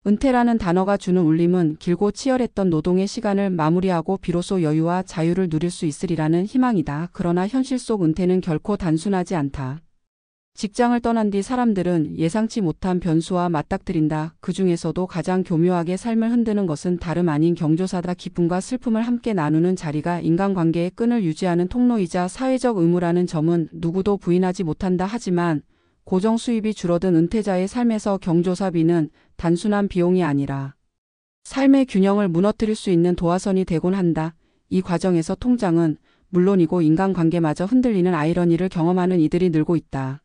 은퇴라는 단어가 주는 울림은 길고 치열했던 노동의 시간을 마무리하고 비로소 여유와 자유를 누릴 수 있으리라는 희망이다. 그러나 현실 속 은퇴는 결코 단순하지 않다. 직장을 떠난 뒤 사람들은 예상치 못한 변수와 맞닥뜨린다. 그 중에서도 가장 교묘하게 삶을 흔드는 것은 다름 아닌 경조사다. 기쁨과 슬픔을 함께 나누는 자리가 인간관계의 끈을 유지하는 통로이자 사회적 의무라는 점은 누구도 부인하지 못한다. 하지만 고정 수입이 줄어든 은퇴자의 삶에서 경조사비는 단순한 비용이 아니라 삶의 균형을 무너뜨릴 수 있는 도화선이 되곤 한다. 이 과정에서 통장은 물론이고 인간관계마저 흔들리는 아이러니를 경험하는 이들이 늘고 있다.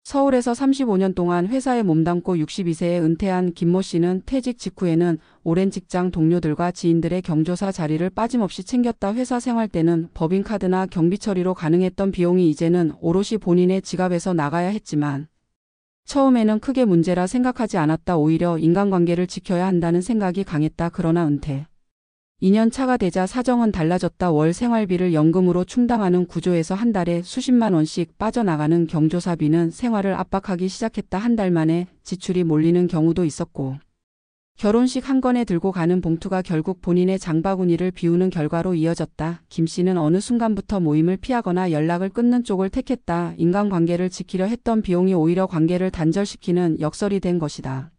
서울에서 35년 동안 회사에 몸담고 62세에 은퇴한 김모 씨는 퇴직 직후에는 오랜 직장 동료들과 지인들의 경조사 자리를 빠짐없이 챙겼다. 회사 생활 때는 법인카드나 경비 처리로 가능했던 비용이 이제는 오롯이 본인의 지갑에서 나가야 했지만 처음에는 크게 문제라 생각하지 않았다. 오히려 인간관계를 지켜야 한다는 생각이 강했다. 그러나 은퇴 2년 차가 되자 사정은 달라졌다. 월 생활비를 연금으로 충당하는 구조에서 한 달에 수십만 원씩 빠져나가는 경조사비는 생활을 압박하기 시작했다. 한 달 만에 지출이 몰리는 경우도 있었고 결혼식 한 건에 들고 가는 봉투가 결국 본인의 장바구니를 비우는 결과로 이어졌다. 김 씨는 어느 순간부터 모임을 피하거나 연락을 끊는 쪽을 택했다. 인간관계를 지키려 했던 비용이 오히려 관계를 단절시키는 역설이 된 것이다.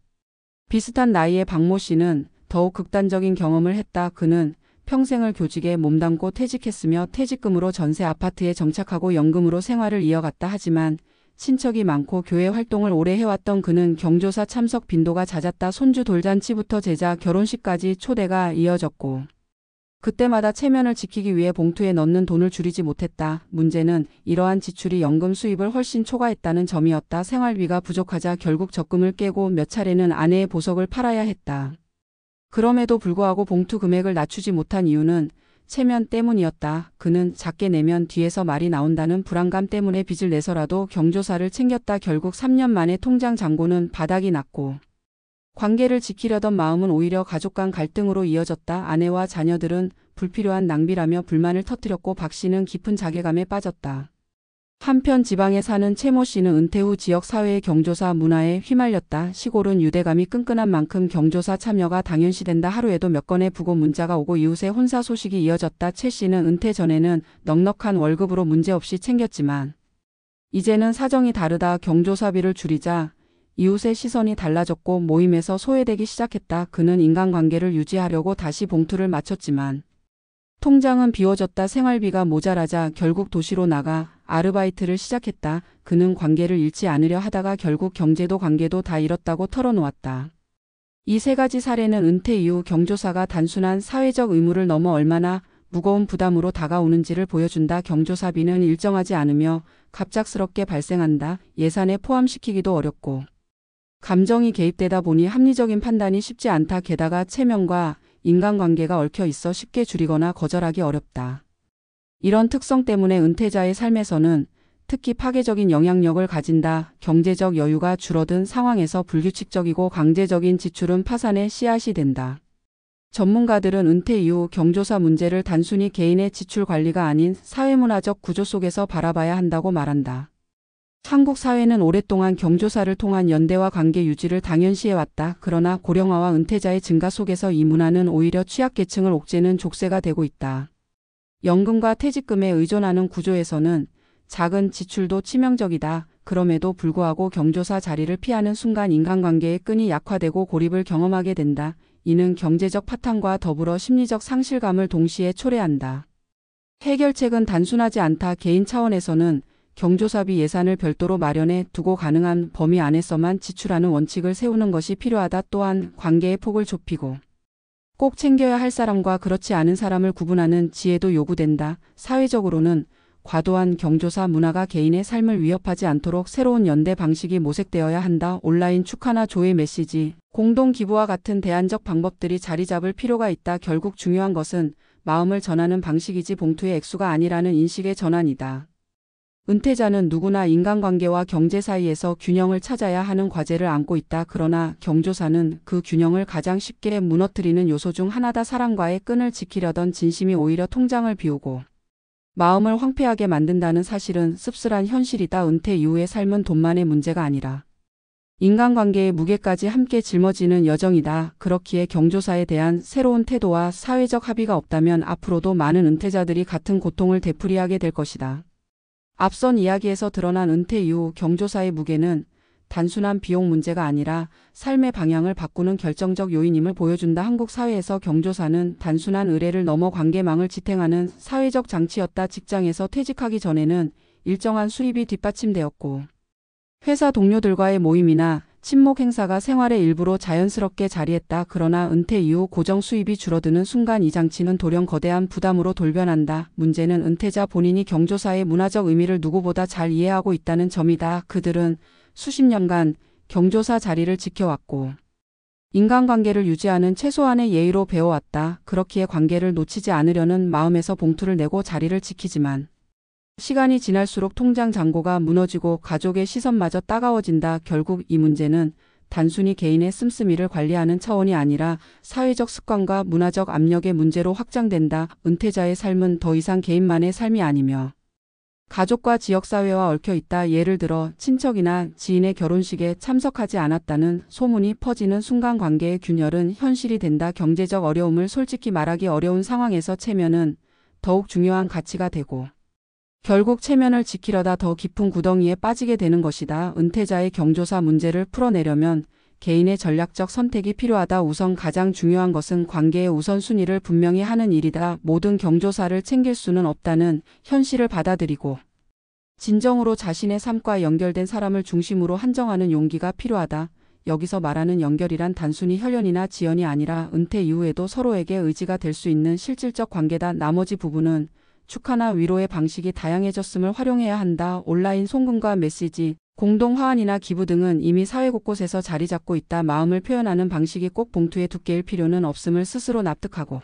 비슷한 나이의 박모 씨는 더욱 극단적인 경험을 했다. 그는 평생을 교직에 몸담고 퇴직했으며 퇴직금으로 전세 아파트에 정착하고 연금으로 생활을 이어갔다. 하지만 친척이 많고 교회 활동을 오래 해왔던 그는 경조사 참석 빈도가 잦았다. 손주 돌잔치부터 제자 결혼식까지 초대가 이어졌고 그때마다 체면을 지키기 위해 봉투에 넣는 돈을 줄이지 못했다. 문제는 이러한 지출이 연금 수입을 훨씬 초과했다는 점이었다. 생활비가 부족하자 결국 적금을 깨고 몇 차례는 아내의 보석을 팔아야 했다. 그럼에도 불구하고 봉투 금액을 낮추지 못한 이유는 체면 때문이었다. 그는 작게 내면 뒤에서 말이 나온다는 불안감 때문에 빚을 내서라도 경조사를 챙겼다. 결국 3년 만에 통장 잔고는 바닥이 났고 관계를 지키려던 마음은 오히려 가족 간 갈등으로 이어졌다. 아내와 자녀들은 불필요한 낭비라며 불만을 터뜨렸고 박 씨는 깊은 자괴감에 빠졌다. 한편 지방에 사는 채모 씨는 은퇴 후 지역 사회의 경조사 문화에 휘말렸다. 시골은 유대감이 끈끈한 만큼 경조사 참여가 당연시된다. 하루에도 몇 건의 부고 문자가 오고 이웃의 혼사 소식이 이어졌다. 채 씨는 은퇴 전에는 넉넉한 월급으로 문제없이 챙겼지만 이제는 사정이 다르다. 경조사비를 줄이자 이웃의 시선이 달라졌고 모임에서 소외되기 시작했다. 그는 인간관계를 유지하려고 다시 봉투를 맞췄지만 통장은 비워졌다. 생활비가 모자라자 결국 도시로 나가 아르바이트를 시작했다. 그는 관계를 잃지 않으려 하다가 결국 경제도 관계도 다 잃었다고 털어놓았다. 이 세 가지 사례는 은퇴 이후 경조사가 단순한 사회적 의무를 넘어 얼마나 무거운 부담으로 다가오는지를 보여준다. 경조사비는 일정하지 않으며 갑작스럽게 발생한다. 예산에 포함시키기도 어렵고 감정이 개입되다 보니 합리적인 판단이 쉽지 않다. 게다가 체면과 인간관계가 얽혀 있어 쉽게 줄이거나 거절하기 어렵다. 이런 특성 때문에 은퇴자의 삶에서는 특히 파괴적인 영향력을 가진다. 경제적 여유가 줄어든 상황에서 불규칙적이고 강제적인 지출은 파산의 씨앗이 된다. 전문가들은 은퇴 이후 경조사 문제를 단순히 개인의 지출 관리가 아닌 사회문화적 구조 속에서 바라봐야 한다고 말한다. 한국 사회는 오랫동안 경조사를 통한 연대와 관계 유지를 당연시해왔다. 그러나 고령화와 은퇴자의 증가 속에서 이 문화는 오히려 취약계층을 옥죄는 족쇄가 되고 있다. 연금과 퇴직금에 의존하는 구조에서는 작은 지출도 치명적이다. 그럼에도 불구하고 경조사 자리를 피하는 순간 인간관계의 끈이 약화되고 고립을 경험하게 된다. 이는 경제적 파탄과 더불어 심리적 상실감을 동시에 초래한다. 해결책은 단순하지 않다. 개인 차원에서는 경조사비 예산을 별도로 마련해 두고 가능한 범위 안에서만 지출하는 원칙을 세우는 것이 필요하다. 또한 관계의 폭을 좁히고 꼭 챙겨야 할 사람과 그렇지 않은 사람을 구분하는 지혜도 요구된다. 사회적으로는 과도한 경조사 문화가 개인의 삶을 위협하지 않도록 새로운 연대 방식이 모색되어야 한다. 온라인 축하나 조회 메시지, 공동 기부와 같은 대안적 방법들이 자리 잡을 필요가 있다. 결국 중요한 것은 마음을 전하는 방식이지 봉투의 액수가 아니라는 인식의 전환이다. 은퇴자는 누구나 인간관계와 경제 사이에서 균형을 찾아야 하는 과제를 안고 있다. 그러나 경조사는 그 균형을 가장 쉽게 무너뜨리는 요소 중 하나다. 사람과의 끈을 지키려던 진심이 오히려 통장을 비우고 마음을 황폐하게 만든다는 사실은 씁쓸한 현실이다. 은퇴 이후의 삶은 돈만의 문제가 아니라 인간관계의 무게까지 함께 짊어지는 여정이다. 그렇기에 경조사에 대한 새로운 태도와 사회적 합의가 없다면 앞으로도 많은 은퇴자들이 같은 고통을 되풀이하게 될 것이다. 앞선 이야기에서 드러난 은퇴 이후 경조사의 무게는 단순한 비용 문제가 아니라 삶의 방향을 바꾸는 결정적 요인임을 보여준다. 한국 사회에서 경조사는 단순한 의뢰를 넘어 관계망을 지탱하는 사회적 장치였다. 직장에서 퇴직하기 전에는 일정한 수입이 뒷받침되었고, 회사 동료들과의 모임이나 친목 행사가 생활의 일부로 자연스럽게 자리했다. 그러나 은퇴 이후 고정 수입이 줄어드는 순간 이 장치는 돌연 거대한 부담으로 돌변한다. 문제는 은퇴자 본인이 경조사의 문화적 의미를 누구보다 잘 이해하고 있다는 점이다. 그들은 수십 년간 경조사 자리를 지켜왔고, 인간관계를 유지하는 최소한의 예의로 배워왔다. 그렇기에 관계를 놓치지 않으려는 마음에서 봉투를 내고 자리를 지키지만, 시간이 지날수록 통장 잔고가 무너지고 가족의 시선마저 따가워진다. 결국 이 문제는 단순히 개인의 씀씀이를 관리하는 차원이 아니라 사회적 습관과 문화적 압력의 문제로 확장된다. 은퇴자의 삶은 더 이상 개인만의 삶이 아니며 가족과 지역사회와 얽혀 있다. 예를 들어 친척이나 지인의 결혼식에 참석하지 않았다는 소문이 퍼지는 순간 관계의 균열은 현실이 된다. 경제적 어려움을 솔직히 말하기 어려운 상황에서 체면은 더욱 중요한 가치가 되고, 결국 체면을 지키려다 더 깊은 구덩이에 빠지게 되는 것이다. 은퇴자의 경조사 문제를 풀어내려면 개인의 전략적 선택이 필요하다. 우선 가장 중요한 것은 관계의 우선순위를 분명히 하는 일이다. 모든 경조사를 챙길 수는 없다는 현실을 받아들이고, 진정으로 자신의 삶과 연결된 사람을 중심으로 한정하는 용기가 필요하다. 여기서 말하는 연결이란 단순히 혈연이나 지연이 아니라 은퇴 이후에도 서로에게 의지가 될 수 있는 실질적 관계다. 나머지 부분은 축하나 위로의 방식이 다양해졌음을 활용해야 한다. 온라인 송금과 메시지, 공동 화환이나 기부 등은 이미 사회 곳곳에서 자리 잡고 있다. 마음을 표현하는 방식이 꼭 봉투의 두께일 필요는 없음을 스스로 납득하고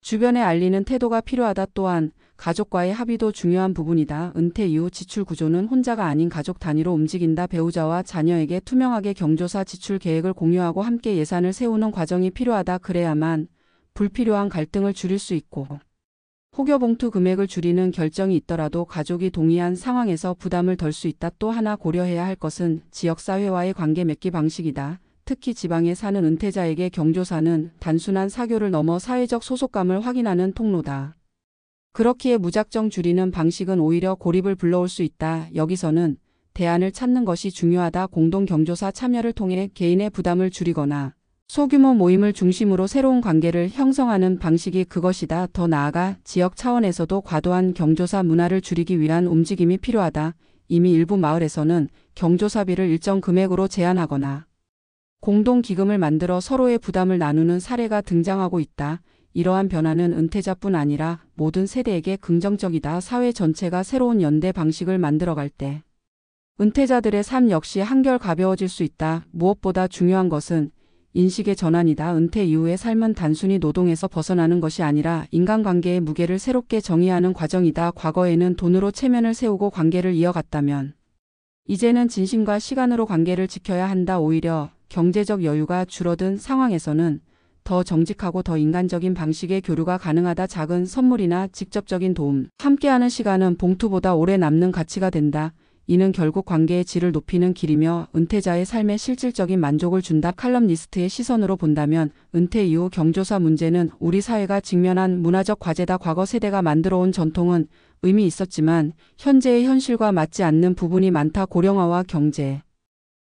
주변에 알리는 태도가 필요하다. 또한 가족과의 합의도 중요한 부분이다. 은퇴 이후 지출 구조는 혼자가 아닌 가족 단위로 움직인다. 배우자와 자녀에게 투명하게 경조사 지출 계획을 공유하고 함께 예산을 세우는 과정이 필요하다. 그래야만 불필요한 갈등을 줄일 수 있고, 혹여 봉투 금액을 줄이는 결정이 있더라도 가족이 동의한 상황에서 부담을 덜 수 있다. 또 하나 고려해야 할 것은 지역사회와의 관계 맺기 방식이다. 특히 지방에 사는 은퇴자에게 경조사는 단순한 사교를 넘어 사회적 소속감을 확인하는 통로다. 그렇기에 무작정 줄이는 방식은 오히려 고립을 불러올 수 있다. 여기서는 대안을 찾는 것이 중요하다. 공동 경조사 참여를 통해 개인의 부담을 줄이거나 소규모 모임을 중심으로 새로운 관계를 형성하는 방식이 그것이다. 더 나아가 지역 차원에서도 과도한 경조사 문화를 줄이기 위한 움직임이 필요하다. 이미 일부 마을에서는 경조사비를 일정 금액으로 제한하거나 공동기금을 만들어 서로의 부담을 나누는 사례가 등장하고 있다. 이러한 변화는 은퇴자뿐 아니라 모든 세대에게 긍정적이다. 사회 전체가 새로운 연대 방식을 만들어갈 때 은퇴자들의 삶 역시 한결 가벼워질 수 있다. 무엇보다 중요한 것은 인식의 전환이다. 은퇴 이후의 삶은 단순히 노동에서 벗어나는 것이 아니라 인간관계의 무게를 새롭게 정의하는 과정이다. 과거에는 돈으로 체면을 세우고 관계를 이어갔다면 이제는 진심과 시간으로 관계를 지켜야 한다. 오히려 경제적 여유가 줄어든 상황에서는 더 정직하고 더 인간적인 방식의 교류가 가능하다. 작은 선물이나 직접적인 도움, 함께하는 시간은 봉투보다 오래 남는 가치가 된다. 이는 결국 관계의 질을 높이는 길이며 은퇴자의 삶에 실질적인 만족을 준다. 칼럼니스트의 시선으로 본다면 은퇴 이후 경조사 문제는 우리 사회가 직면한 문화적 과제다. 과거 세대가 만들어온 전통은 의미 있었지만 현재의 현실과 맞지 않는 부분이 많다. 고령화와 경제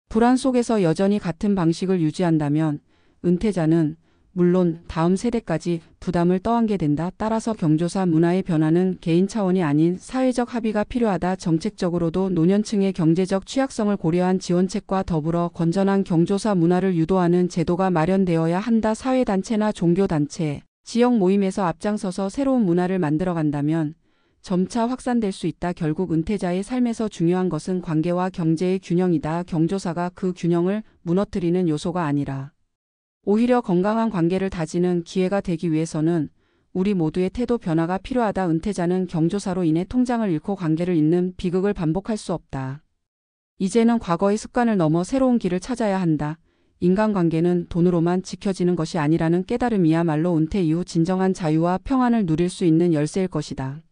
불안 속에서 여전히 같은 방식을 유지한다면 은퇴자는 물론 다음 세대까지 부담을 떠안게 된다. 따라서 경조사 문화의 변화는 개인 차원이 아닌 사회적 합의가 필요하다. 정책적으로도 노년층의 경제적 취약성을 고려한 지원책과 더불어 건전한 경조사 문화를 유도하는 제도가 마련되어야 한다. 사회단체나 종교단체, 지역 모임에서 앞장서서 새로운 문화를 만들어간다면 점차 확산될 수 있다. 결국 은퇴자의 삶에서 중요한 것은 관계와 경제의 균형이다. 경조사가 그 균형을 무너뜨리는 요소가 아니라 오히려 건강한 관계를 다지는 기회가 되기 위해서는 우리 모두의 태도 변화가 필요하다. 은퇴자는 경조사로 인해 통장을 잃고 관계를 잃는 비극을 반복할 수 없다. 이제는 과거의 습관을 넘어 새로운 길을 찾아야 한다. 인간관계는 돈으로만 지켜지는 것이 아니라는 깨달음이야말로 은퇴 이후 진정한 자유와 평안을 누릴 수 있는 열쇠일 것이다.